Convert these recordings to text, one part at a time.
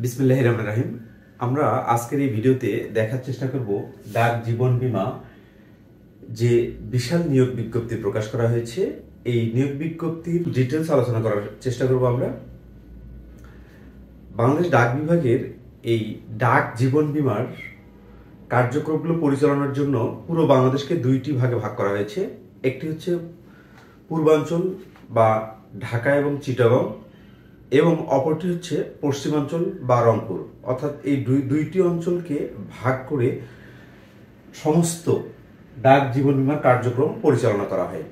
বিসমিল্লাহির রহমানির রহিম। আমরা আজকের এই ভিডিওতে দেখার চেষ্টা করব ডাক জীবন বীমা যে বিশাল নিয়োগ বিজ্ঞপ্তি প্রকাশ করা হয়েছে, এই নিয়োগ বিজ্ঞপ্তির ডিটেলস আলোচনা করার চেষ্টা করব আমরা। বাংলাদেশ ডাক বিভাগের এই ডাক জীবন বীমার কার্যক্রমগুলো পরিচালনার জন্য পুরো বাংলাদেশকে দুইটি ভাগে ভাগ করা হয়েছে। একটি হচ্ছে পূর্বাঞ্চল বা ঢাকা এবং চিটাগং, এবং অপরটি হচ্ছে পশ্চিমাঞ্চল বা রংপুর। অর্থাৎ এই দুইটি অঞ্চলকে ভাগ করে সমস্ত ডাক জীবন বীমার কার্যক্রম পরিচালনা করা হয়।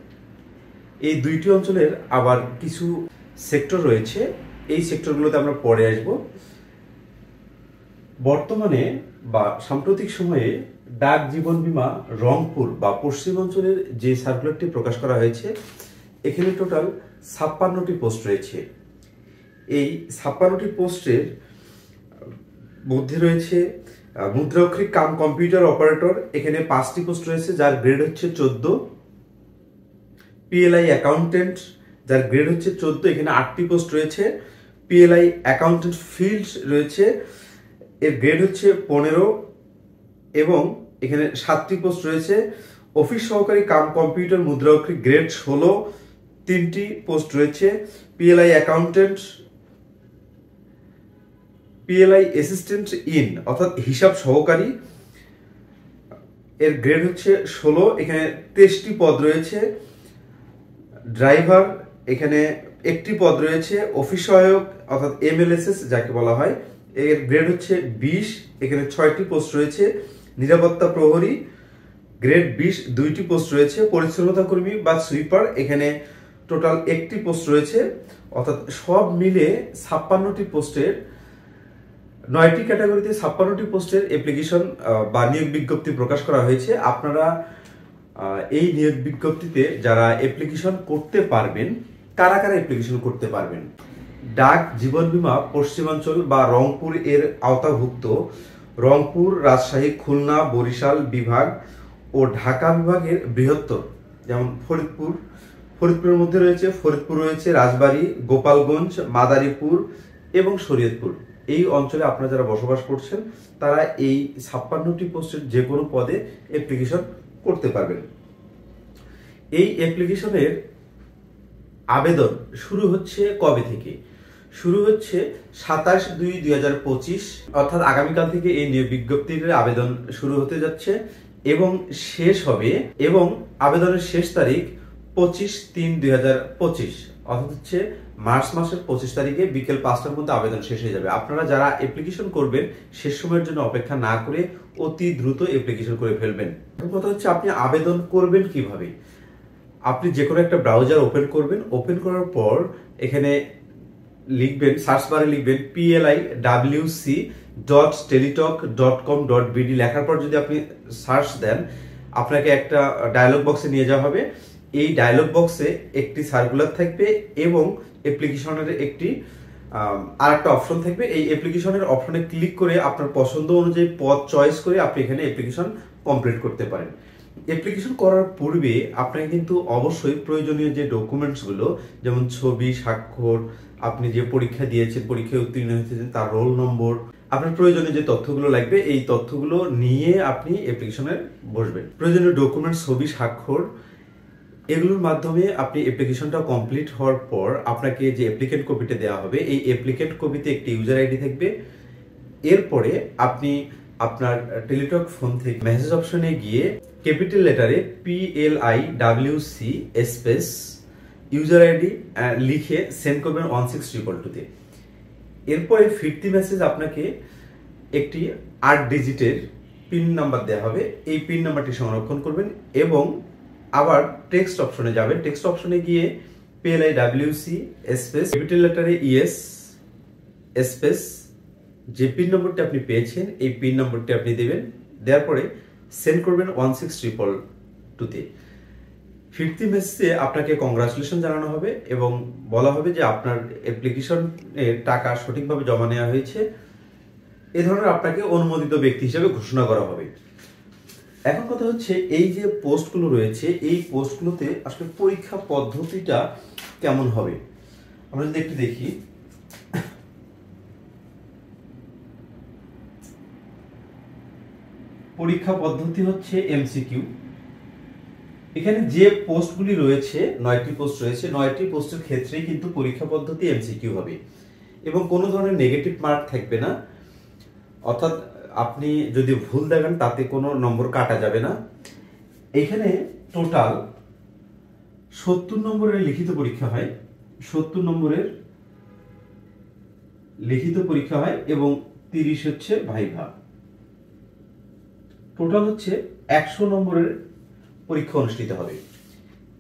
এই দুইটি অঞ্চলের আবার কিছু সেক্টর রয়েছে, এই সেক্টরগুলোতে আমরা পরে আসব। বর্তমানে বা সাম্প্রতিক সময়ে ডাক জীবন বীমা রংপুর বা পশ্চিমাঞ্চলের যে সার্কুলারটি প্রকাশ করা হয়েছে, এখানে টোটাল 56টি পোস্ট রয়েছে। এই 56টি পোস্টের মধ্যে রয়েছে মুদ্রাক্ষরিক কাম কম্পিউটার অপারেটর, এখানে 5টি পোস্ট রয়েছে যার গ্রেড হচ্ছে 14। পিএলআই অ্যাকাউন্টেন্ট যার গ্রেড হচ্ছে 14, এখানে 8টি পোস্ট রয়েছে। পিএলআই অ্যাকাউন্টেন্ট ফিল্ড রয়েছে, এর গ্রেড হচ্ছে 15 এবং এখানে 7টি পোস্ট রয়েছে। অফিস সহকারী কাম কম্পিউটার মুদ্রাক্ষরিক গ্রেড 16, 3টি পোস্ট রয়েছে। PLI accountant, PLI assistant in অর্থাৎ হিসাব সহকারী, এর গ্রেড হচ্ছে 16, এখানে 23টি পদ রয়েছে। ড্রাইভার, এখানে 1টি পদ রয়েছে। অফিস সহায়ক অর্থাৎ এমএলএসএস যাকে বলা হয়, এর গ্রেড হচ্ছে 20, এখানে 6টি পোস্ট রয়েছে। নিরাপত্তা প্রহরী গ্রেড 20, 2টি পোস্ট রয়েছে। পরিচ্ছন্নতা কর্মী বা সুইপার, এখানে টোটাল 1টি পোস্ট রয়েছে। অর্থাৎ সব মিলে 56টি পোস্টের 9টি ক্যাটাগরিতে 56টি পোস্টের অ্যাপ্লিকেশন বা নিয়োগ বিজ্ঞপ্তি প্রকাশ করা হয়েছে। আপনারা এই নিয়োগ বিজ্ঞপ্তিতে যারা অ্যাপ্লিকেশন করতে পারবেন, কারা কারা অ্যাপ্লিকেশন করতে পারবেন? ডাক জীবন বীমা পশ্চিমাঞ্চল বা রংপুর এর আওতাভুক্ত রংপুর, রাজশাহী, খুলনা, বরিশাল বিভাগ ও ঢাকা বিভাগের বৃহত্তর, যেমন ফরিদপুরের মধ্যে রয়েছে ফরিদপুর, রয়েছে রাজবাড়ী, গোপালগঞ্জ, মাদারীপুর এবং শরীয়তপুর। এই অঞ্চলে আপনারা যারা বসবাস করছেন তারা এই 56টি পোস্টের যে কোনো পদে অ্যাপ্লিকেশন করতে পারবেন। এই অ্যাপ্লিকেশনের আবেদন শুরু হচ্ছে কবে থেকে? শুরু হচ্ছে 27/2/2025, অর্থাৎ আগামীকাল থেকে এই নিয়োগ বিজ্ঞপ্তির আবেদন শুরু হতে যাচ্ছে এবং শেষ হবে, এবং আবেদনের শেষ তারিখ 25/3/2025, অর্থাৎ হচ্ছে মার্চ মাসের 25 তারিখে বিকেল 5টার মধ্যে আবেদন শেষ হয়ে যাবে। আপনারা যারা অ্যাপ্লিকেশন করবেন শেষ সময়ের জন্য অপেক্ষা না করে অতি দ্রুত অ্যাপ্লিকেশন করে ফেলবেন। কথা হচ্ছে আপনি আবেদন করবেন কিভাবে? আপনি যে কোনো একটা ব্রাউজার ওপেন করবেন, ওপেন করার পর এখানে লিখবেন, সার্চ বারে লিখবেন plywc.teletalk.com.bd, লেখার পর যদি আপনি সার্চ দেন আপনাকে একটা ডায়লগ বক্সে নিয়ে যাওয়া হবে। এই ডায়লগ বক্সে একটি সার্কুলার থাকবে এবং অ্যাপ্লিকেশনের একটি আরেকটা অপশন থাকবে। এই অ্যাপ্লিকেশনের অপশনে ক্লিক করে আপনার পছন্দ অনুযায়ী পদ চয়েস করে আপনি এখানে অ্যাপ্লিকেশন কমপ্লিট করতে পারেন। অ্যাপ্লিকেশন করার পূর্বে আপনাকে কিন্তু অবশ্যই প্রয়োজনীয় যে ডকুমেন্টসগুলো, যেমন ছবি, স্বাক্ষর, আপনি যে পরীক্ষা দিয়েছেন, পরীক্ষায় উত্তীর্ণ হয়েছেন তার রোল নম্বর, আপনার প্রয়োজনীয় যে তথ্যগুলো লাগবে এই তথ্যগুলো নিয়ে আপনি অ্যাপ্লিকেশনে বসবেন। প্রয়োজনীয় ডকুমেন্টস, ছবি, স্বাক্ষর, এগুলোর মাধ্যমে আপনি অ্যাপ্লিকেশনটা কমপ্লিট হওয়ার পর আপনাকে যে অ্যাপ্লিকেন্ট কপিটা দেওয়া হবে, এই অ্যাপ্লিকেন্ট কপিতে একটি ইউজার আইডি থাকবে। এরপরে আপনি আপনার টেলিটক ফোন থেকে মেসেজ অপশনে গিয়ে ক্যাপিটাল লেটারে PLIWC স্পেস ইউজার আইডি লিখে সেন্ড করবেন 16222-তে। এরপরে ফিরতি মেসেজ আপনাকে একটি 8 ডিজিটের পিন নাম্বার দেওয়া হবে, এই পিন নাম্বারটি সংরক্ষণ করবেন এবং আবার টেক্সট অপশনে যাবেন। টেক্সট অপশনে গিয়ে PLIWC স্পেস ক্যাপিটাল লেটারে ES স্পেস যে পিন নম্বরটি আপনি পেয়েছেন এই পিন নম্বরটি আপনি দেবেন, দেওয়ার পরে সেন্ড করবেন 16222-তে। ফিরতি মেসেজে আপনাকে কংগ্রাচুলেশন জানানো হবে এবং বলা হবে যে আপনার অ্যাপ্লিকেশনের টাকা সঠিকভাবে জমা নেওয়া হয়েছে। এ ধরনের আপনাকে অনুমোদিত ব্যক্তি হিসেবে ঘোষণা করা হবে। এখন কথা হচ্ছে এই যে পোস্টগুলো রয়েছে, এই পোস্টগুলোতে আসলে পরীক্ষা পদ্ধতিটা কেমন হবে আমরা যদি একটু দেখি। পরীক্ষা পদ্ধতি হচ্ছে এমসিকিউ। এখানে যে পোস্টগুলি রয়েছে 9টি পোস্ট রয়েছে, 9টি পোস্টের ক্ষেত্রেই কিন্তু পরীক্ষা পদ্ধতি এমসিকিউ হবে এবং কোনো ধরনের নেগেটিভ মার্ক থাকবে না। অর্থাৎ আপনি যদি ভুল দেখান তাতে কোনো নম্বর কাটা যাবে না। এখানে টোটাল 70 নম্বরের লিখিত পরীক্ষা হয়, 70 নম্বরের লিখিত পরীক্ষা হয় এবং 30 হচ্ছে ভাইভা। টোটাল হচ্ছে 100 নম্বরের পরীক্ষা অনুষ্ঠিত হবে।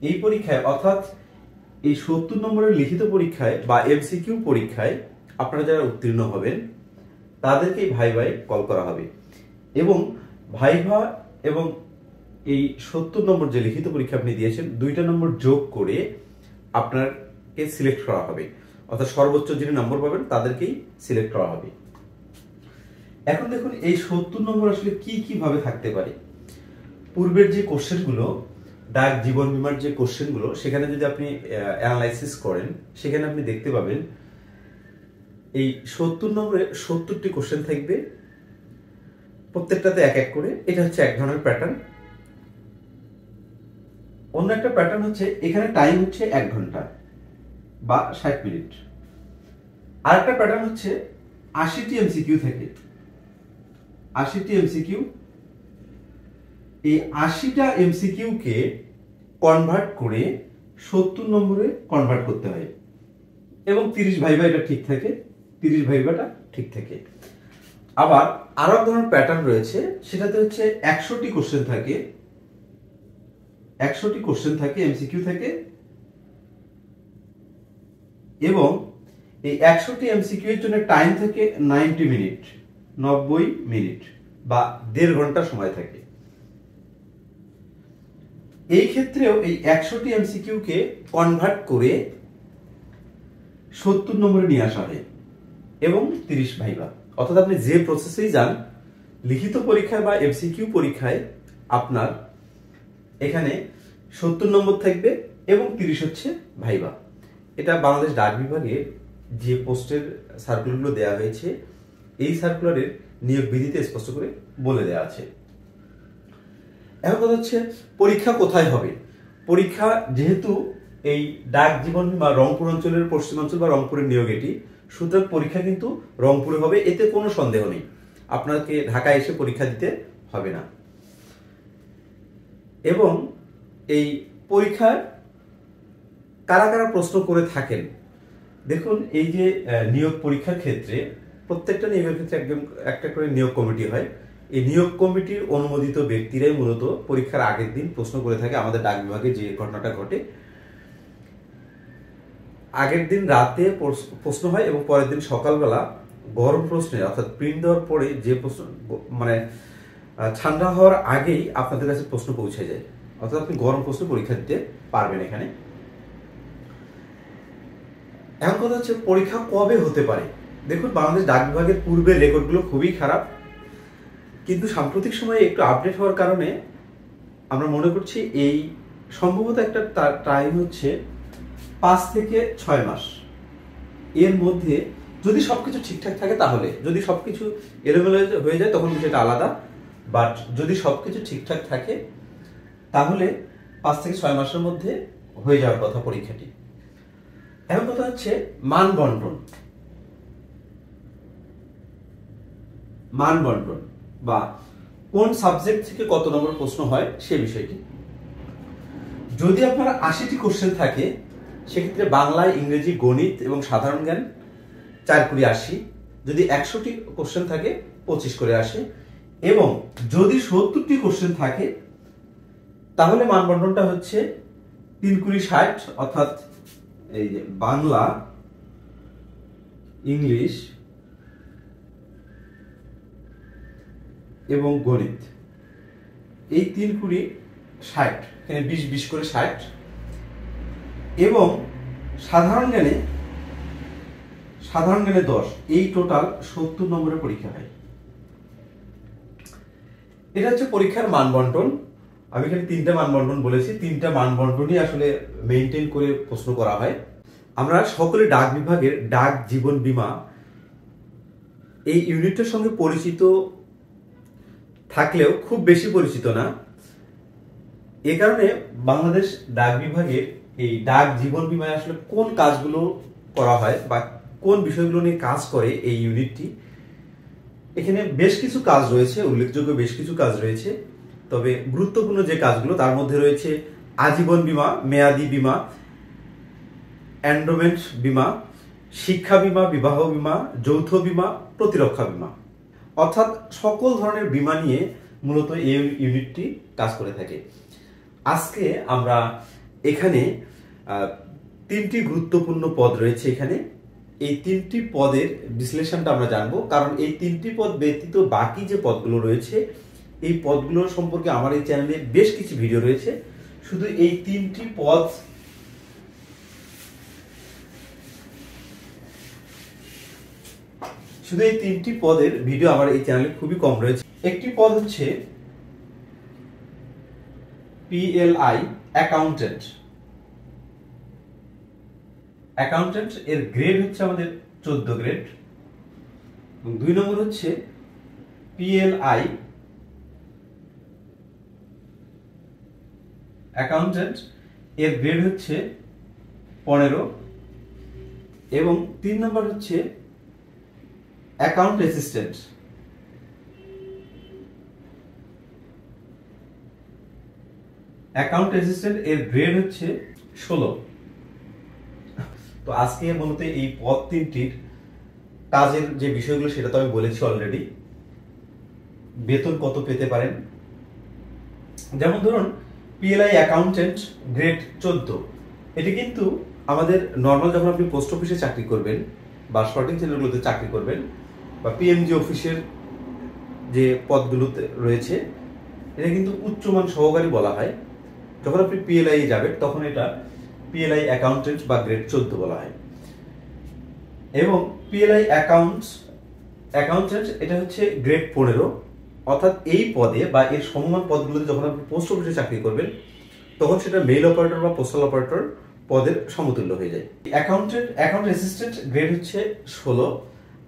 এই পরীক্ষায় অর্থাৎ এই 70 নম্বরের লিখিত পরীক্ষায় বা এমসিকিউ পরীক্ষায় আপনারা যারা উত্তীর্ণ হবেন তাদেরকেই ভাইভাই কল করা হবে এবং ভাইভা এবং এই 70 নম্বর যে লিখিত পরীক্ষা আপনি দিয়েছেন 2টা নম্বর যোগ করে আপনাকে সিলেক্ট করা হবে। অর্থাৎ সর্বোচ্চ যিনি নম্বর পাবেন তাদেরকেই সিলেক্ট করা হবে। এখন দেখুন এই 70 নম্বর আসলে কি কি ভাবে থাকতে পারে। পূর্বের যে কোশ্চেনগুলো, ডাক জীবন বীমার যে কোশ্চেনগুলো, সেখানে যদি আপনি অ্যানালাইসিস করেন সেখানে আপনি দেখতে পাবেন এই 70 নম্বরে 70টি কোশ্চেন থাকবে, প্রত্যেকটাতে এক এক করে। এটা হচ্ছে এক ধরনের প্যাটার্ন। অন্য একটা প্যাটার্ন হচ্ছে এখানে টাইম হচ্ছে 1 ঘন্টা বা 60 মিনিট। আর একটা প্যাটার্ন হচ্ছে 80টি এমসিকিউ থাকে, 80টি এমসিকিউ। এই 80টা এমসিকিউ কে কনভার্ট করে 70 নম্বরে কনভার্ট করতে হয় এবং 30 ভাইভা এটা ঠিক থাকে, 30 ভাইভাটা ঠিক থাকে। আবার আরো এক ধরনের প্যাটার্ন রয়েছে, সেটাতে হচ্ছে 100টি কোশ্চেন থাকে, 100টি কোশ্চেন থাকে, এমসিকিউ থাকে এবং এই 100টি এমসিকিউ এর জন্য টাইম থাকে 90 মিনিট, 90 মিনিট বা 1.5 ঘন্টা সময় থাকে। এই ক্ষেত্রেও এই 100টি এমসিকিউ কে কনভার্ট করে 70 নম্বরে নিয়ে আসা হয় এবং 30 ভাইভা। অর্থাৎ আপনি যে প্রসেসেই যান, লিখিত পরীক্ষায় বা এমসিকিউ পরীক্ষায় আপনার এখানে 70 নম্বর থাকবে এবং 30 হচ্ছে ভাইভা। এটা বাংলাদেশ ডাক বিভাগে যে পোস্টের সার্কুলারগুলো দেওয়া হয়েছে, এই সার্কুলারের নিয়োগ বিধিতে স্পষ্ট করে বলে দেওয়া আছে। এখন কথা হচ্ছে পরীক্ষা কোথায় হবে। পরীক্ষা যেহেতু এই ডাক জীবন বীমা রংপুর অঞ্চলের পশ্চিমাঞ্চল বা রংপুরের নিয়োগ এটি, সুতরাং পরীক্ষা কিন্তু রংপুরে হবে, এতে কোনো সন্দেহ নেই। আপনাকে ঢাকায় এসে পরীক্ষা দিতে হবে না। এবং এই পরীক্ষার কারা কারা প্রশ্ন করে থাকেন, দেখুন এই যে নিয়োগ পরীক্ষার ক্ষেত্রে প্রত্যেকটা নিয়োগের ক্ষেত্রে একটা করে নিয়োগ কমিটি হয়। এই নিয়োগ কমিটির অনুমোদিত ব্যক্তিরাই মূলত পরীক্ষার আগের দিন প্রশ্ন করে থাকে। আমাদের ডাক বিভাগে যে ঘটনাটা ঘটে, আগের দিন রাতে প্রশ্ন হয় এবং পরের দিন সকালবেলা গরম প্রশ্নে অর্থাৎ প্রিন্ট দেওয়ার পরে যে প্রশ্ন মানে ঠান্ডা হওয়ার আগেই আপনাদের কাছে প্রশ্ন পৌঁছে যায়। অর্থাৎ আপনি গরম প্রশ্ন পরীক্ষা দিতে পারবেন এখানে। এখন কথা হচ্ছে পরীক্ষা কবে হতে পারে। দেখুন বাংলাদেশ ডাক বিভাগের পূর্বের রেকর্ডগুলো খুবই খারাপ, কিন্তু সাম্প্রতিক সময়ে একটু আপডেট হওয়ার কারণে আমরা মনে করছি এই সম্ভবত একটা টাইম হচ্ছে 5 থেকে 6 মাস এর মধ্যে যদি সবকিছু ঠিকঠাক থাকে। তাহলে যদি সবকিছু এলোমেলো হয়ে যায় তখন সেটা আলাদা, বাট যদি সবকিছু ঠিকঠাক থাকে তাহলে 5 থেকে 6 মাসের মধ্যে হয়ে যাওয়ার কথা পরীক্ষাটি। এখন কথা হচ্ছে মান বন্টন বা কোন সাবজেক্ট থেকে কত নম্বর প্রশ্ন হয় সে বিষয়টি। যদি আপনার 80টি কোশ্চেন থাকে সেক্ষেত্রে বাংলা, ইংরেজি, গণিত এবং সাধারণ জ্ঞান 4 করে 80। যদি 100টি কোশ্চেন থাকে 25 করে আসে এবং যদি 70টি কোশ্চেন থাকে তাহলে মান বন্টনটা হচ্ছে 3 করে 60। অর্থাৎ এই যে বাংলা, ইংলিশ এবং গণিত এই 3 করে 60, এখানে 20 করে 60 এবং সাধারণ জ্ঞানে 10। এই টোটাল 70 নম্বরের পরীক্ষা হয়। এটা হচ্ছে পরীক্ষার মান বন্টন। আমি এখানে 3টা মান বন্টন বলেছি, 3টা মান বন্টনই আসলে মেইনটেইন করে প্রশ্ন করা হয়। আমরা সকলে ডাক বিভাগের ডাক জীবন বীমা এই ইউনিটের সঙ্গে পরিচিত থাকলেও খুব বেশি পরিচিত না। এ কারণে বাংলাদেশ ডাক বিভাগের এই ডাক জীবন বীমায় আসলে কোন কাজগুলো করা হয় বা কোন বিষয়গুলো নিয়ে কাজ করে এই ইউনিটটি, এখানে বেশ কিছু কাজ রয়েছে, উল্লেখযোগ্য বেশ কিছু কাজ রয়েছে। তবে গুরুত্বপূর্ণ যে কাজগুলো তার মধ্যে রয়েছে আজীবন বীমা, মেয়াদি বীমা, এন্ডোমেন্ট বীমা, শিক্ষা বীমা, বিবাহ বীমা, যৌথ বীমা, প্রতিরক্ষা বীমা, অর্থাৎ সকল ধরনের বীমা নিয়ে মূলত এই ইউনিটটি কাজ করে থাকে। আজকে আমরা এখানে 3টি গুরুত্বপূর্ণ পদ রয়েছে। এখানে এই 3টি পদের বিশ্লেষণটা আমরা জানবো, কারণ এই 3টি পদ ব্যতীত বাকি যে পদগুলো রয়েছে এই পদগুলোর সম্পর্কে আমার এই চ্যানেলে বেশ কিছু ভিডিও রয়েছে। শুধু এই 3টি পদ পদের ভিডিও আমার এই চ্যানেলে খুবই কম রয়েছে। একটি পদ হচ্ছে PLI অ্যাকাউন্টেন্ট। অ্যাকাউন্টেন্ট এর গ্রেড হচ্ছে আমাদের 14 গ্রেড। এবং 2 নম্বর হচ্ছে PLI অ্যাকাউন্টেন্ট এর গ্রেড হচ্ছে 15। এবং 3 নম্বর হচ্ছে অ্যাকাউন্ট অ্যাসিস্ট্যান্ট। অ্যাকাউন্ট অ্যাসিস্ট্যান্ট এর গ্রেড হচ্ছে 16। তো আজকে মূলত এই পদ 3টির কাজের যে বিষয়গুলো সেটা তো আমি বলেছি অলরেডি। বেতন কত পেতে পারেন, যেমন ধরুন PLI অ্যাকাউন্টেন্ট গ্রেড 14, এটি কিন্তু আমাদের নর্মাল যখন আপনি পোস্ট অফিসে চাকরি করবেন বা শর্টিং সেন্টারগুলোতে চাকরি করবেন বা PMG অফিসের যে পদগুলোতে রয়েছে, এটা কিন্তু উচ্চমান সহকারী বলা হয়। যখন আপনি PLI যাবেন তখন এটা PLI অ্যাকাউন্টেন্ট বা গ্রেড 14 বলা হয়। এবং PLI অ্যাকাউন্টেন্ট এটা হচ্ছে গ্রেড 15। অর্থাৎ এই পদে বা এর সমমান পদগুলোতে যখন আপনি পোস্ট অফিসে চাকরি করবেন তখন সেটা মেইল অপারেটর বা পোস্টাল অপারেটর পদের সমতুল্য হয়ে যায়। অ্যাকাউন্ট অ্যাসিস্ট্যান্ট গ্রেড হচ্ছে 16।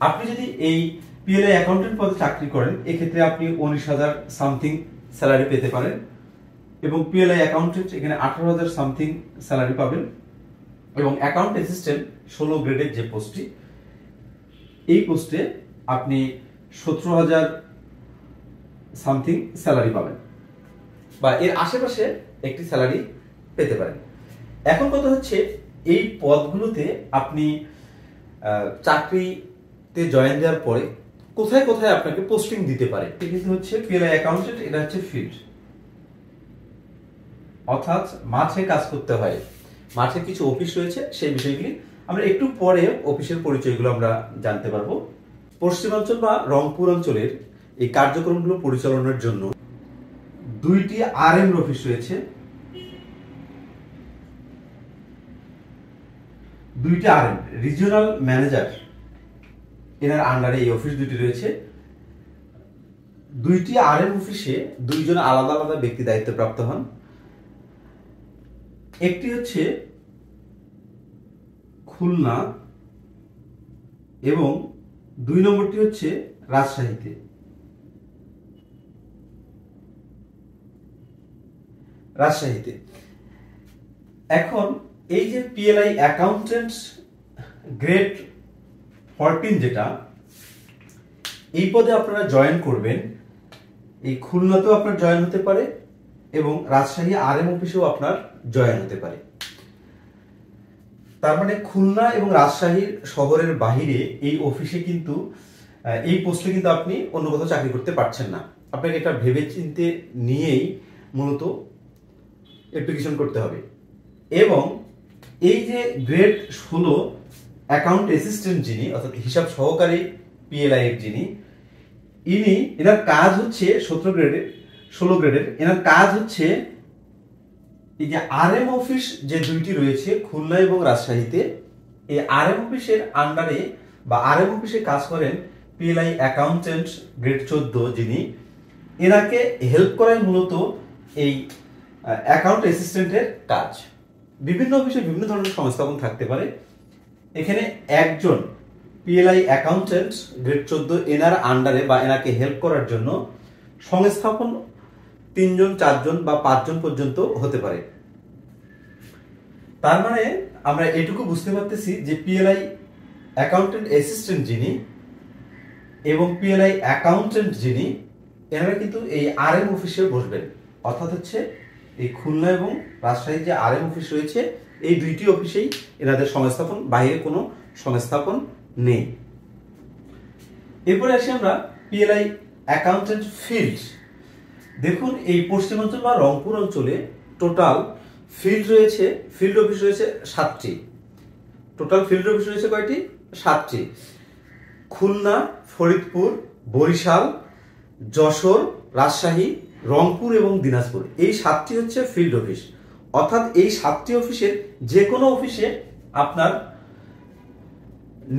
আপনি যদি এই PLI অ্যাকাউন্টেন্ট পদে চাকরি করেন এক্ষেত্রে আপনি 19,000 সামথিং স্যালারি পেতে পারেন। এবং PLI অ্যাকাউন্টেন্ট এখানে 18,000 সামথিং স্যালারি পাবেন। এবং অ্যাকাউন্ট অ্যাসিস্ট্যান্ট 16 গ্রেডের যে পোস্টটি, এই পোস্টে আপনি 17,000 সামথিং স্যালারি পাবেন বা এর আশেপাশে একটি স্যালারি পেতে পারেন। এখন কথা হচ্ছে এই পদগুলোতে আপনি চাকরিতে জয়েন দেওয়ার পরে কোথায় কোথায় আপনাকে পোস্টিং দিতে পারে। কিন্তু হচ্ছে PLI অ্যাকাউন্টেন্ট এটা হচ্ছে ফিল্ড, অর্থাৎ মাঠে কাজ করতে হয়। মাঠে কিছু অফিস রয়েছে, সেই বিষয়গুলি আমরা একটু পরে অফিসের পরিচয়গুলো আমরা জানতে পারবো। পশ্চিমাঞ্চল বা রংপুর অঞ্চলের এই কার্যক্রমগুলো পরিচালনার জন্য 2টি RM অফিস রয়েছে। 2টি RM রিজিওনাল ম্যানেজার এনার আন্ডারে এই অফিস 2টি রয়েছে। 2টি RM অফিসে 2 জন আলাদা আলাদা ব্যক্তি দায়িত্বপ্রাপ্ত হন। একটি হচ্ছে খুলনা এবং 2 নম্বরটি হচ্ছে রাজশাহীতে। এখন এই যে PLI অ্যাকাউন্টেন্ট গ্রেড 14 যেটা, এই পদে আপনারা জয়েন করবেন, এই খুলনাতেও আপনার জয়েন হতে পারে এবং রাজশাহী RM অফিসেও আপনার জয়েন হতে পারে। তার মানে খুলনা এবং রাজশাহীর শহরের বাহিরে এই অফিসে কিন্তু এই পোস্টে কিন্তু আপনি অন্য কোথাও চাকরি করতে পারছেন না। আপনাকে এটা ভেবে চিন্তে নিয়েই মূলত অ্যাপ্লিকেশন করতে হবে। এবং এই যে গ্রেড 16 অ্যাকাউন্ট অ্যাসিস্ট্যান্ট যিনি, অর্থাৎ হিসাব সহকারী PLI এর যিনি, এনার কাজ হচ্ছে 16 গ্রেডের। এনার কাজ হচ্ছে এই যে RM অফিস যে 2টি রয়েছে খুলনা এবং রাজশাহীতে, এই RM অফিসের আন্ডারে বা RM অফিসে কাজ করেন PLI অ্যাকাউন্টেন্ট গ্রেড 14 যিনি, এনাকে হেল্প করাই মূলত এই অ্যাকাউন্ট অ্যাসিস্ট্যান্টের কাজ। বিভিন্ন অফিসে বিভিন্ন ধরনের সংস্থাপন থাকতে পারে। এখানে একজন PLI অ্যাকাউন্টেন্ট গ্রেড 14 এনার আন্ডারে বা এনাকে হেল্প করার জন্য সংস্থাপন 3 জন 4 জন বা 5 জন পর্যন্ত হতে পারে। তার মানে আমরা এটুকু বুঝতে পারতেছি যে পিএলআই অ্যাকাউন্টেন্ট অ্যাসিস্ট্যান্ট যিনি এবং পিএলআই অ্যাকাউন্টেন্ট যিনি, এনারা কিন্তু এই আরএম অফিসে বসবেন। অর্থাৎ হচ্ছে এই খুলনা এবং রাজশাহীর যে আরএম অফিস রয়েছে, এই দুইটি অফিসেই এনাদের সংস্থাপন, বাইরে কোনো সংস্থাপন নেই। এরপরে আসি আমরা পিএলআই অ্যাকাউন্টেন্ট ফিল্ড। দেখুন, এই পশ্চিমাঞ্চল বা রংপুর অঞ্চলে টোটাল ফিল্ড রয়েছে, ফিল্ড অফিস রয়েছে 7টি। টোটাল ফিল্ড অফিস রয়েছে কয়টি? 7টি। খুলনা, ফরিদপুর, বরিশাল, যশোর, রাজশাহী, রংপুর এবং দিনাজপুর, এই 7টি হচ্ছে ফিল্ড অফিস। অর্থাৎ এই 7টি অফিসের যে কোনো অফিসে আপনার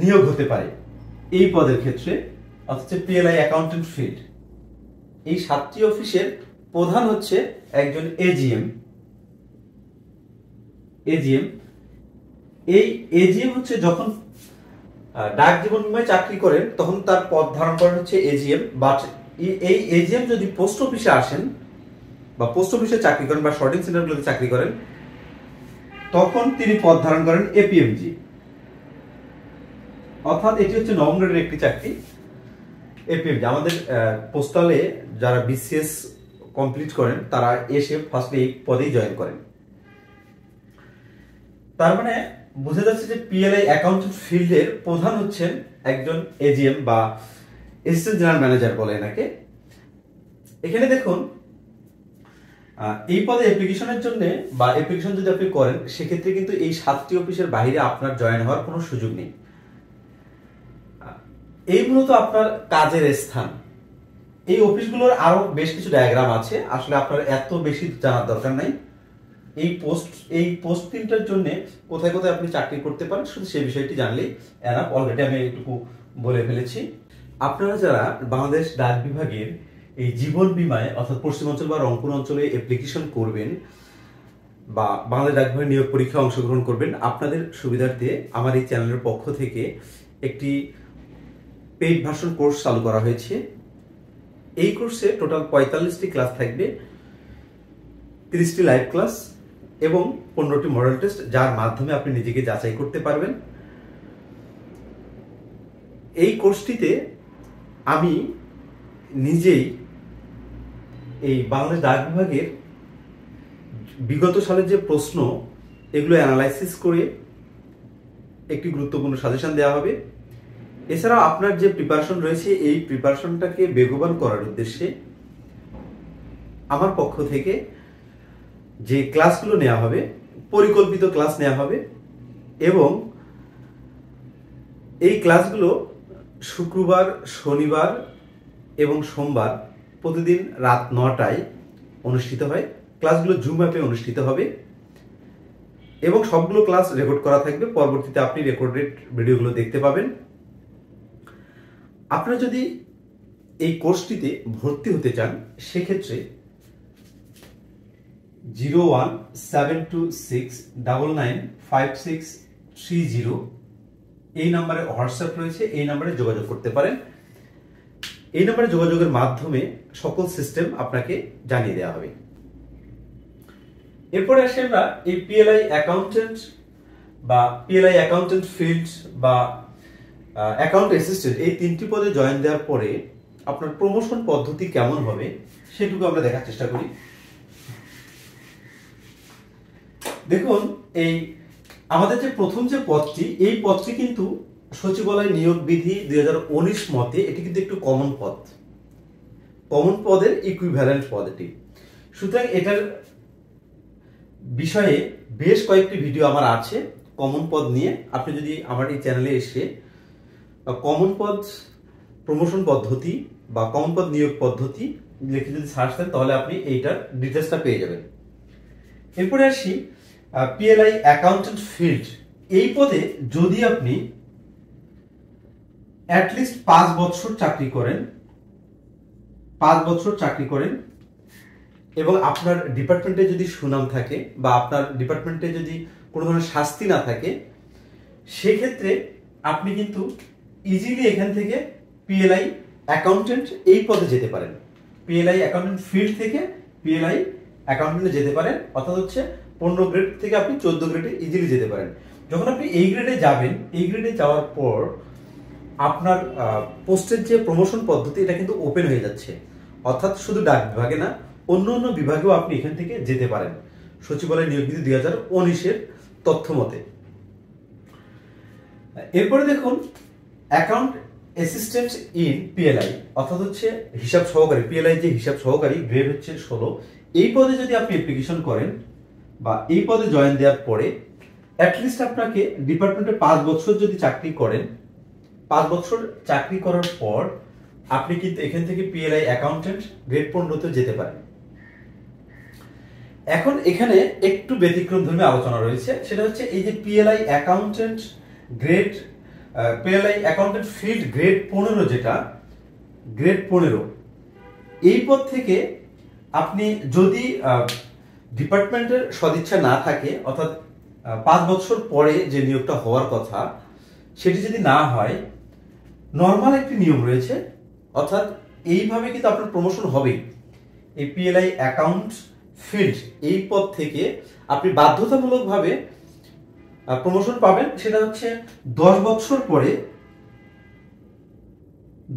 নিয়োগ হতে পারে এই পদের ক্ষেত্রে, অর্থাৎ পিএলআই অ্যাকাউন্টেন্ট ফিল্ড। এই 7টি অফিসের প্রধান হচ্ছে একজন এজিএম। এই এজিএম হচ্ছে যখন ডাক জীবন বীমায় চাকরি করেন তখন তার পদ ধারণ করেন হচ্ছে এজিএম। বাট এই এজিএম যদি পোস্ট অফিসে আসেন বা পোস্ট অফিসে চাকরি করেন বা শর্টিং সেন্টারগুলোতে চাকরি করেন, তখন তিনি পদ ধারণ করেন এপিএমজি। অর্থাৎ এটি হচ্ছে নবম গ্রেডের একটি চাকরি। এপিএমজি আমাদের পোস্টালে যারা বিসিএস কমপ্লিট করেন তারা এসে ফার্স্টে এই পদেই জয়েন করেন। তার মানে বোঝা যাচ্ছে যে পিএলআই অ্যাকাউন্টেন্ট ফিল্ডের প্রধান হচ্ছেন একজন এজিএম বা অ্যাসিস্ট্যান্ট জেনারেল ম্যানেজার বলে এনাকে। এখানে দেখুন, এই পদে অ্যাপ্লিকেশনের জন্য বা অ্যাপ্লিকেশন যদি আপনি করেন, সেক্ষেত্রে কিন্তু এই 7টি অফিসের বাইরে আপনার জয়েন হওয়ার কোনো সুযোগ নেই। এই মূলত আপনার কাজের স্থান। এই অফিসগুলোর আরো বেশ কিছু ডায়াগ্রাম আছে, আসলে আপনার এত বেশি জানার দরকার নাই। এই পোস্ট তিনটার জন্য কোথায় কোথায় আপনি চাকরি করতে পারেন শুধু সেই বিষয়টি জানলেই এনাফ। অলরেডি আমি এইটুকু বলে ফেলেছি। আপনারা যারা বাংলাদেশ ডাক বিভাগের এই জীবন বীমায় অর্থাৎ পশ্চিমাঞ্চল বা রংপুর অঞ্চলে অ্যাপ্লিকেশন করবেন বা বাংলাদেশ ডাক বিভাগের নিয়োগ পরীক্ষায় অংশগ্রহণ করবেন, আপনাদের সুবিধার্থে আমার এই চ্যানেলের পক্ষ থেকে একটি পেইড ভার্সন কোর্স চালু করা হয়েছে। এই কোর্সে টোটাল 45টি ক্লাস থাকবে, 30টি লাইভ ক্লাস এবং 15টি মডেল টেস্ট, যার মাধ্যমে আপনি নিজেকে যাচাই করতে পারবেন। এই কোর্সটিতে আমি নিজেই এই বাংলাদেশ ডাক বিভাগের বিগত সালের যে প্রশ্ন, এগুলো অ্যানালাইসিস করে একটি গুরুত্বপূর্ণ সাজেশন দেওয়া হবে। এছাড়াও আপনার যে প্রিপারেশন রয়েছে, এই প্রিপারেশনটাকে বেগবান করার উদ্দেশ্যে আমার পক্ষ থেকে যে ক্লাসগুলো নেওয়া হবে, পরিকল্পিত ক্লাস নেওয়া হবে এবং এই ক্লাসগুলো শুক্রবার, শনিবার এবং সোমবার প্রতিদিন রাত 9টায় অনুষ্ঠিত হয়। ক্লাসগুলো জুম অ্যাপে অনুষ্ঠিত হবে এবং সবগুলো ক্লাস রেকর্ড করা থাকবে। পরবর্তীতে আপনি রেকর্ডেড ভিডিওগুলো দেখতে পাবেন। আপনারা যদি এই কোর্সটিতে ভর্তি হতে চান, সেক্ষেত্রে 01726995630 এই নাম্বারে হোয়াটসঅ্যাপ রয়েছে, এই নাম্বারে যোগাযোগ করতে পারেন। এই নাম্বারে যোগাযোগের মাধ্যমে সকল সিস্টেম আপনাকে জানিয়ে দেওয়া হবে। এরপরে আসি আমরা এই পিএলআই অ্যাকাউন্টেন্ট বা পিএলআই অ্যাকাউন্টেন্ট ফিল্ড বা অ্যাকাউন্ট অ্যাসিস্ট্যান্ট, এই 3টি পদে জয়েন দেওয়ার পরে আপনার প্রমোশন পদ্ধতি কেমন হবে সেটুকু আমরা দেখার চেষ্টা করি। দেখুন, এই আমাদের যে প্রথম যে পদটি, এই পদটি কিন্তু সচিবালয় নিয়োগ বিধি 2019 মতে এটি কিন্তু একটু কমন পদ, কমন পদের ইকুইভ্যালেন্ট পদ এটি। সুতরাং এটার বিষয়ে বেশ কয়েকটি ভিডিও আমার আছে কমন পদ নিয়ে। আপনি যদি আমার এই চ্যানেলে এসে কমন পদ প্রমোশন পদ্ধতি বা কমন পদ নিয়োগ পদ্ধতি লিখে যদি সার্চ দেন, তাহলে আপনি এইটার ডিটেলসটা পেয়ে যাবেন। এরপরে আসি পিএলআই অ্যাকাউন্টেন্ট ফিল্ড। এই পদে যদি আপনি অ্যাটলিস্ট 5 বছর চাকরি করেন, 5 বছর চাকরি করেন এবং আপনার ডিপার্টমেন্টে যদি সুনাম থাকে বা আপনার ডিপার্টমেন্টে যদি কোনো ধরনের শাস্তি না থাকে, সেক্ষেত্রে আপনি কিন্তু ইজিলি এখান থেকে পিএলআই অ্যাকাউন্টেন্ট এই পদে যেতে পারেন। পিএলআই অ্যাকাউন্টেন্ট ফিল্ড থেকে পিএলআই অ্যাকাউন্টেন্টে যেতে পারেন, অর্থাৎ হচ্ছে 15 গ্রেড থেকে আপনি 14 গ্রেডে ইজিলি যেতে পারেন। যখন আপনি এই গ্রেডে যাবেন, এই গ্রেডে যাওয়ার পর আপনার পোস্টের যে প্রমোশন পদ্ধতি এটা কিন্তু ওপেন হয়ে যাচ্ছে, অর্থাৎ শুধু ডাক বিভাগে না, অন্য অন্য বিভাগেও আপনি এখান থেকে যেতে পারেন সচিবালয় নিয়োগ বিধি 2019-এর তথ্য মতে। এরপরে দেখুন অ্যাকাউন্ট অ্যাসিস্ট্যান্ট ইন পিএলআই, অর্থাৎ হচ্ছে হিসাব সহকারী, পিএলআই যে হিসাব সহকারী গ্রেড হচ্ছে 16, এই পদে যদি আপনি অ্যাপ্লিকেশন করেন বা এই পদে জয়েন দেওয়ার পরে অ্যাটলিস্ট আপনাকে ডিপার্টমেন্টে 5 বছর যদি চাকরি করেন, 5 বছর চাকরি করার পর আপনি কিন্তু এখান থেকে পিএলআই অ্যাকাউন্টেন্ট গ্রেড 15-তে যেতে পারেন। এখন এখানে একটু ব্যতিক্রমধর্মী আলোচনা রয়েছে, সেটা হচ্ছে এই যে PLI accountant grade, PLI accountant field grade 15, যেটা গ্রেড 15, এই পদ থেকে আপনি যদি ডিপার্টমেন্টের সদিচ্ছা না থাকে, অর্থাৎ 5 বছর পরে যে নিয়োগটা হওয়ার কথা সেটি যদি না হয়, নর্মাল একটি নিয়ম রয়েছে, অর্থাৎ এইভাবে কিন্তু আপনার প্রমোশন হবেই। এই পিএলআই অ্যাকাউন্ট ফিল্ড এই পদ থেকে আপনি বাধ্যতামূলকভাবে প্রমোশন পাবেন, সেটা হচ্ছে 10 বছর পরে।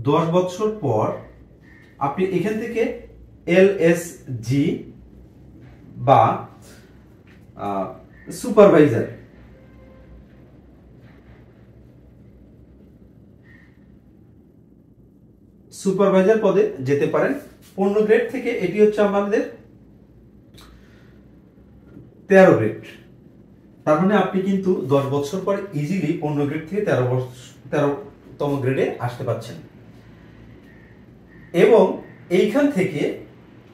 10 বছর পর আপনি এখান থেকে এলএসজি বা সুপারভাইজার পদে যেতে পারেন 15 গ্রেড থেকে। এটি হচ্ছে আমাদের 13 গ্রেড। তার মানে আপনি কিন্তু 10 বছর পর ইজিলি 15 গ্রেড থেকে 13তম গ্রেডে আসতে পারছেন। এবং এইখান থেকে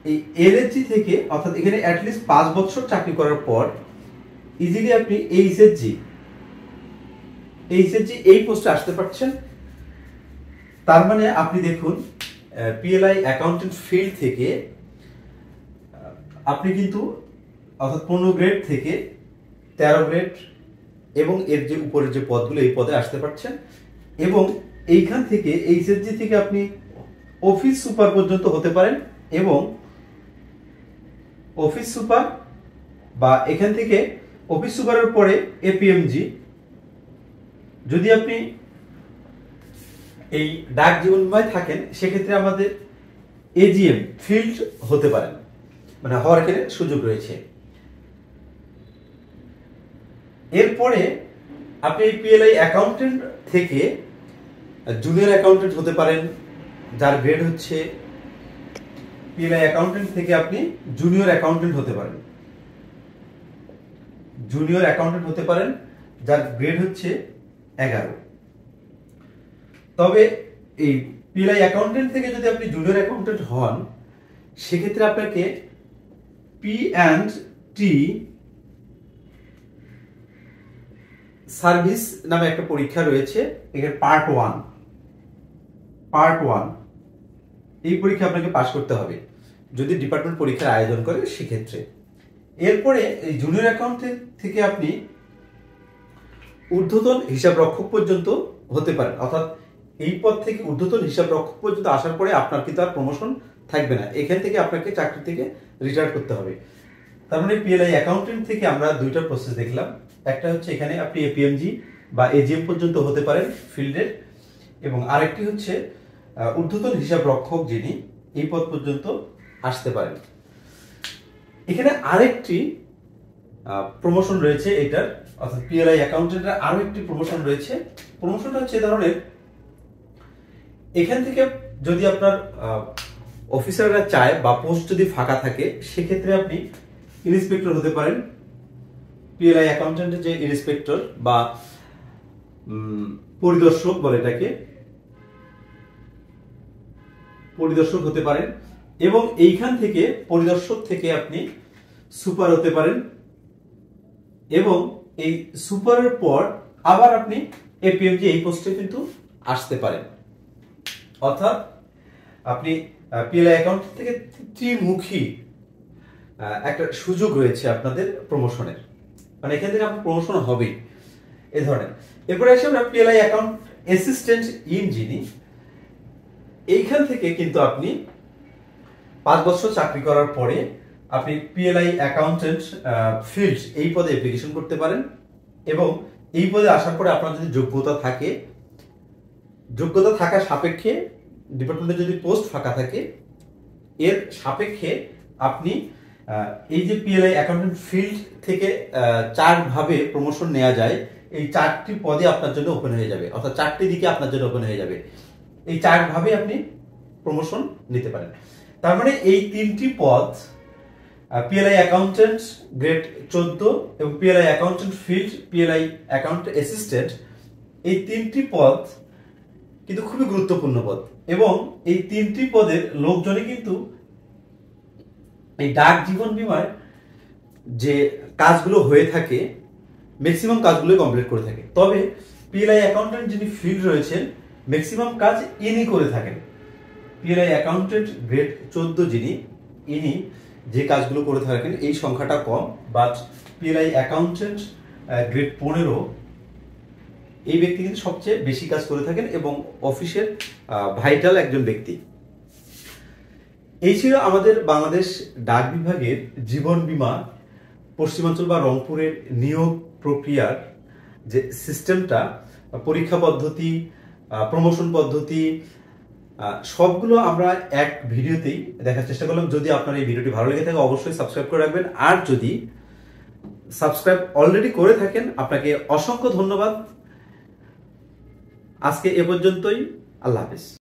এই এলএসজি থেকে, অর্থাৎ এখানে অ্যাটলিস্ট 5 বছর চাকরি করার পর ইজিলি আপনি এইচএসজি এই পোস্টে আসতে পারছেন। তার মানে আপনি দেখুন পিএলআই অ্যাকাউন্টেন্ট ফিল্ড থেকে আপনি কিন্তু অর্থাৎ 15 গ্রেড থেকে 13 গ্রেড এবং এর যে উপরের যে পদগুলো, এই পদে আসতে পারছেন। এবং এইখান থেকে এইচএসজি থেকে আপনি অফিস সুপার পর্যন্ত হতে পারেন, এবং অফিস সুপার বা এখান থেকে অফিস সুপারের পরে এপিএমজি, যদি আপনি এই ডাক জীবনময় থাকেন সেক্ষেত্রে আমাদের এজিএম ফিল্ড হতে পারেন, মানে হওয়ার ক্ষেত্রে সুযোগ রয়েছে। এরপরে আপনি এই পিএলআই অ্যাকাউন্টেন্ট থেকে জুনিয়র অ্যাকাউন্টেন্ট হতে পারেন, যার গ্রেড হচ্ছে, পিএলআই অ্যাকাউন্টেন্ট থেকে আপনি জুনিয়র অ্যাকাউন্টেন্ট হতে পারেন, যার গ্রেড হচ্ছে 11। তবে এই পিএলআই অ্যাকাউন্টেন্ট থেকে যদি আপনি জুনিয়র অ্যাকাউন্টেন্ট হন, সেক্ষেত্রে আপনাকে P&T সার্ভিস নামে একটা পরীক্ষা রয়েছে, এখানে পার্ট 1 এই পরীক্ষা আপনাকে পাস করতে হবে যদি ডিপার্টমেন্ট পরীক্ষার আয়োজন করে সেক্ষেত্রে। এরপরে এই জুনিয়র অ্যাকাউন্টেন্ট থেকে আপনি ঊর্ধ্বতন হিসাব রক্ষক পর্যন্ত হতে পারেন, অর্থাৎ এই পদ থেকে ঊর্ধ্বতন হিসাব রক্ষক পর্যন্ত আসার পরে আপনার কিন্তু আর প্রমোশন থাকবে না, এখান থেকে আপনাকে চাকরি থেকে রিটায়ার করতে হবে। তার মানে পিএলআই অ্যাকাউন্টেন্ট থেকে আমরা দুইটা প্রসেস দেখলাম, একটা হচ্ছে এখানে আপনি এপিএমজি বা এজিএম পর্যন্ত হতে পারেন ফিল্ডের, এবং আরেকটি হচ্ছে ঊর্ধ্বতন হিসাব রক্ষক, যিনি এই পদ পর্যন্ত আসতে পারেন। এখানে আরেকটি প্রমোশন রয়েছে এটার, অর্থাৎ পিএলআই অ্যাকাউন্টেন্টের আরো একটি প্রমোশন রয়েছে। প্রমোশনটা হচ্ছে ধরনের, এখান থেকে যদি আপনার অফিসাররা চায় বা পোস্ট যদি ফাঁকা থাকে, সেক্ষেত্রে আপনি ইন্সপেক্টর হতে পারেন। পিএলআই অ্যাকাউন্টেন্টের যে ইন্সপেক্টর বা পরিদর্শক বলে, এটাকে পরিদর্শক হতে পারেন, এবং এইখান থেকে পরিদর্শক থেকে আপনি সুপার হতে পারেন, এবং এই সুপারের পর আবার আপনি এপিএমজি এই পোস্টে কিন্তু আসতে পারেন। অর্থাৎ আপনি পিএলআই অ্যাকাউন্ট থেকে ত্রিমুখী একটা সুযোগ রয়েছে আপনাদের প্রমোশনের, মানে এখান থেকে আপনার প্রমোশন হবেই এই ধরনের। এরপরে আসে আমরা পিএলআই অ্যাকাউন্ট অ্যাসিস্ট্যান্ট ইন, যিনি এইখান থেকে কিন্তু আপনি 5 বছর চাকরি করার পরে আপনি পিএলআই অ্যাকাউন্টেন্ট ফিল্ড এই পদে অ্যাপ্লিকেশন করতে পারেন এবং এই পদে আসার পরে আপনার যদি যোগ্যতা থাকা সাপেক্ষে ডিপার্টমেন্টে যদি পোস্ট ফাঁকা থাকে এর সাপেক্ষে আপনি এই যে পিএলআই অ্যাকাউন্টেন্ট ফিল্ড থেকে 4 ভাবে প্রমোশন নেওয়া যায়, এই 4টি পদে আপনার জন্য ওপেন হয়ে যাবে, অর্থাৎ 4টি দিকে আপনার জন্য ওপেন হয়ে যাবে। এই 4 ভাবে আপনি প্রমোশন নিতে পারেন। তার মানে এই 3টি পদ পিএলআই অ্যাকাউন্টেন্ট গ্রেড 14 এবং PLI accountant field, PLI account assistant, এই 3টি পদ কিন্তু খুবই গুরুত্বপূর্ণ পদ এবং এই 3টি পদের লোকজনই কিন্তু এই ডাক জীবন বীমায় যে কাজগুলো হয়ে থাকে ম্যাক্সিমাম কাজগুলো কমপ্লিট করে থাকে। তবে পিএলআই অ্যাকাউন্টেন্ট যিনি ফিল্ড রয়েছেন ম্যাক্সিমাম কাজ ইনি করে থাকেন। পিএলআই অ্যাকাউন্টেন্ট গ্রেড 14 যিনি, ইনি যে কাজগুলো করে থাকেন এই সংখ্যাটা কম, বাট পিএলআই অ্যাকাউন্টেন্ট গ্রেড 15 এই ব্যক্তি কিন্তু সবচেয়ে বেশি কাজ করে থাকেন এবং অফিসের ভাইটাল একজন ব্যক্তি। এই ছিল আমাদের বাংলাদেশ ডাক বিভাগের জীবন বীমা পশ্চিমাঞ্চল বা রংপুরের নিয়োগ প্রক্রিয়ার যে সিস্টেমটা, পরীক্ষা পদ্ধতি, প্রমোশন পদ্ধতি, সবগুলো আমরা এক ভিডিওতেই দেখার চেষ্টা করলাম। যদি আপনার এই ভিডিওটি ভালো লেগে থাকে অবশ্যই সাবস্ক্রাইব করে রাখবেন, আর যদি সাবস্ক্রাইব অলরেডি করে থাকেন আপনাকে অসংখ্য ধন্যবাদ। আজকে এ পর্যন্তই, আল্লাহ হাফেজ।